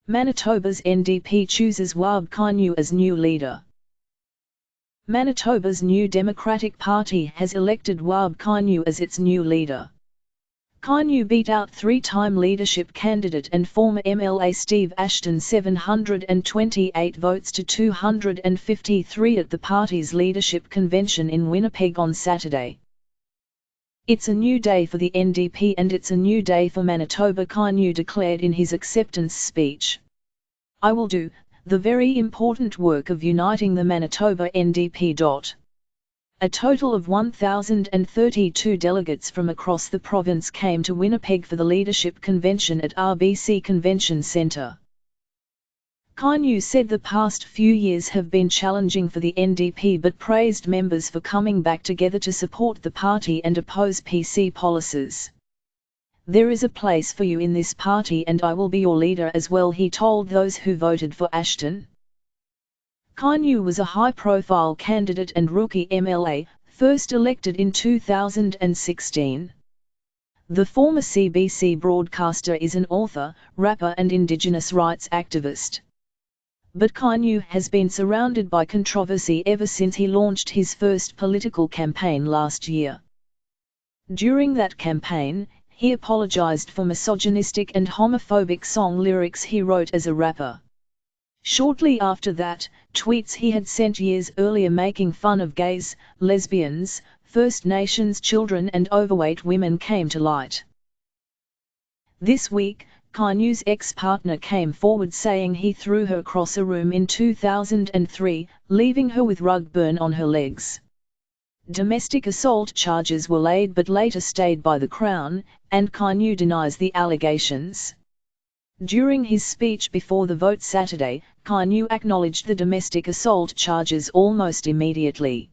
Manitoba's NDP chooses Wab Kinew as new leader. Manitoba's New Democratic Party has elected Wab Kinew as its new leader. Kinew beat out three-time leadership candidate and former MLA Steve Ashton 728 votes to 253 at the party's leadership convention in Winnipeg on Saturday. "It's a new day for the NDP and it's a new day for Manitoba," Kinew declared in his acceptance speech. "I will do the very important work of uniting the Manitoba NDP. A total of 1,032 delegates from across the province came to Winnipeg for the leadership convention at RBC Convention Centre. Kinew said the past few years have been challenging for the NDP but praised members for coming back together to support the party and oppose PC policies. "There is a place for you in this party and I will be your leader as well," he told those who voted for Ashton. Kinew was a high-profile candidate and rookie MLA, first elected in 2016. The former CBC broadcaster is an author, rapper and Indigenous rights activist. But Kinew has been surrounded by controversy ever since he launched his first political campaign last year. During that campaign, he apologized for misogynistic and homophobic song lyrics he wrote as a rapper. Shortly after that, tweets he had sent years earlier making fun of gays, lesbians, First Nations children and overweight women came to light. This week, Kinew's ex-partner came forward saying he threw her across a room in 2003, leaving her with rug burn on her legs. Domestic assault charges were laid but later stayed by the Crown, and Kinew denies the allegations. During his speech before the vote Saturday, Kinew acknowledged the domestic assault charges almost immediately.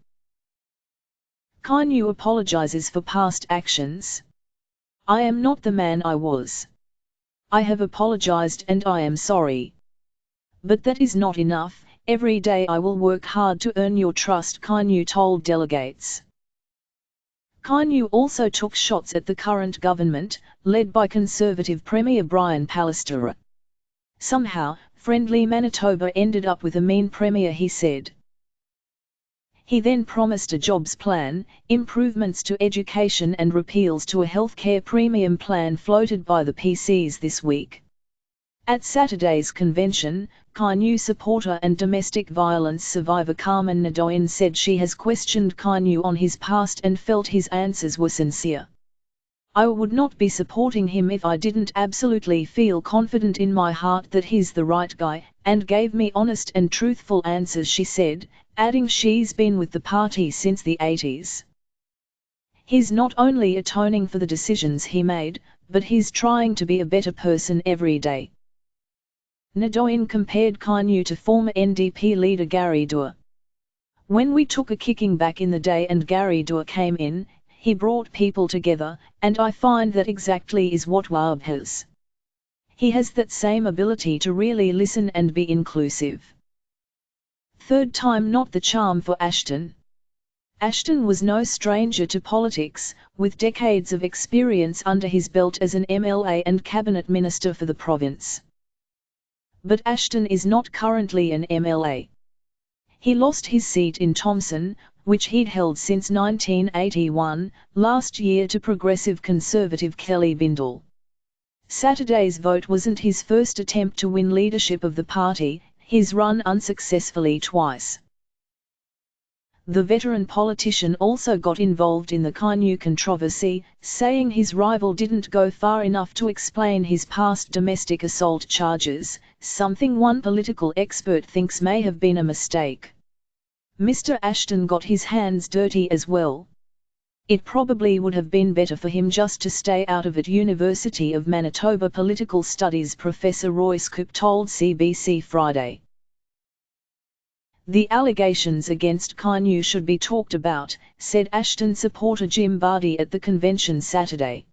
Kinew apologizes for past actions. "I am not the man I was. I have apologized and I am sorry. But that is not enough. Every day I will work hard to earn your trust," Kinew told delegates. Kinew also took shots at the current government, led by Conservative Premier Brian Pallister. "Somehow, friendly Manitoba ended up with a mean Premier," he said. He then promised a jobs plan, improvements to education and repeals to a healthcare premium plan floated by the PCs this week. At Saturday's convention, Kinew supporter and domestic violence survivor Carmen Nadoin said she has questioned Kinew on his past and felt his answers were sincere. "I would not be supporting him if I didn't absolutely feel confident in my heart that he's the right guy, and gave me honest and truthful answers," she said, adding she's been with the party since the 80s. "He's not only atoning for the decisions he made, but he's trying to be a better person every day." Nadoin compared Kinew to former NDP leader Gary Doer. "When we took a kicking back in the day and Gary Doer came in, he brought people together, and I find that exactly is what Wab has. He has that same ability to really listen and be inclusive." Third time not the charm for Ashton. Ashton was no stranger to politics, with decades of experience under his belt as an MLA and cabinet minister for the province. But Ashton is not currently an MLA. He lost his seat in Thomson, which he'd held since 1981, last year to progressive Conservative Kelly Bindel. Saturday's vote wasn't his first attempt to win leadership of the party. He's run unsuccessfully twice. The veteran politician also got involved in the Kinew controversy, saying his rival didn't go far enough to explain his past domestic assault charges, something one political expert thinks may have been a mistake. Mr. Ashton got his hands dirty as well. "It probably would have been better for him just to stay out of it," University of Manitoba Political Studies Professor Roy Scoop told CBC Friday. "The allegations against Kinew should be talked about," said Ashton supporter Jim Bardi at the convention Saturday.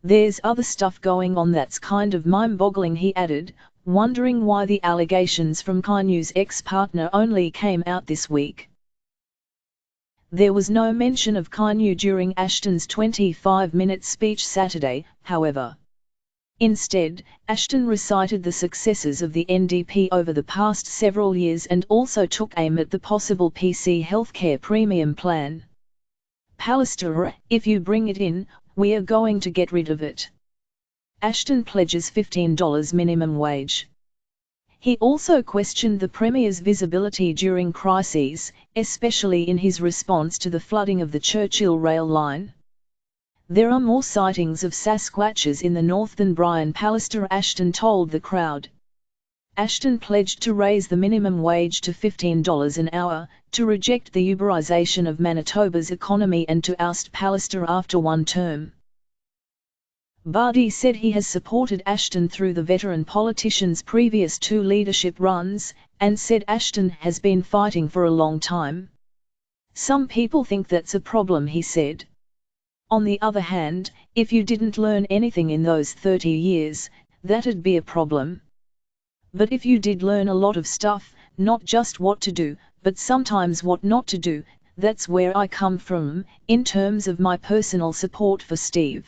"There's other stuff going on that's kind of mind-boggling," he added, wondering why the allegations from Kinew's ex-partner only came out this week. There was no mention of Kinew during Ashton's 25-minute speech Saturday, however. Instead, Ashton recited the successes of the NDP over the past several years and also took aim at the possible PC healthcare premium plan. Pallister, if you bring it in, we are going to get rid of it. Ashton pledges $15 minimum wage. He also questioned the Premier's visibility during crises, especially in his response to the flooding of the Churchill rail line. There are more sightings of Sasquatches in the north than Brian Pallister, Ashton told the crowd. Ashton pledged to raise the minimum wage to $15 an hour, to reject the Uberization of Manitoba's economy and to oust Pallister after one term. Bardhi said he has supported Ashton through the veteran politician's previous 2 leadership runs, and said Ashton has been fighting for a long time. Some people think that's a problem, he said. On the other hand, if you didn't learn anything in those 30 years, that'd be a problem. But if you did learn a lot of stuff, not just what to do, but sometimes what not to do, that's where I come from, in terms of my personal support for Steve.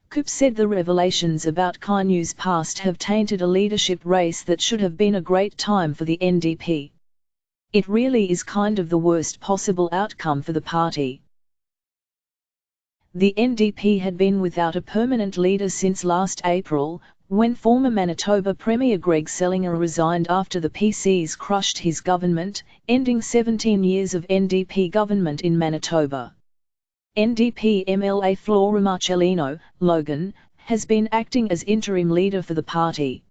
Coop said the revelations about Kinew's past have tainted a leadership race that should have been a great time for the NDP. It really is kind of the worst possible outcome for the party. The NDP had been without a permanent leader since last April, when former Manitoba Premier Greg Selinger resigned after the PCs crushed his government, ending 17 years of NDP government in Manitoba. NDP MLA Flora Marcellino, Logan, has been acting as interim leader for the party.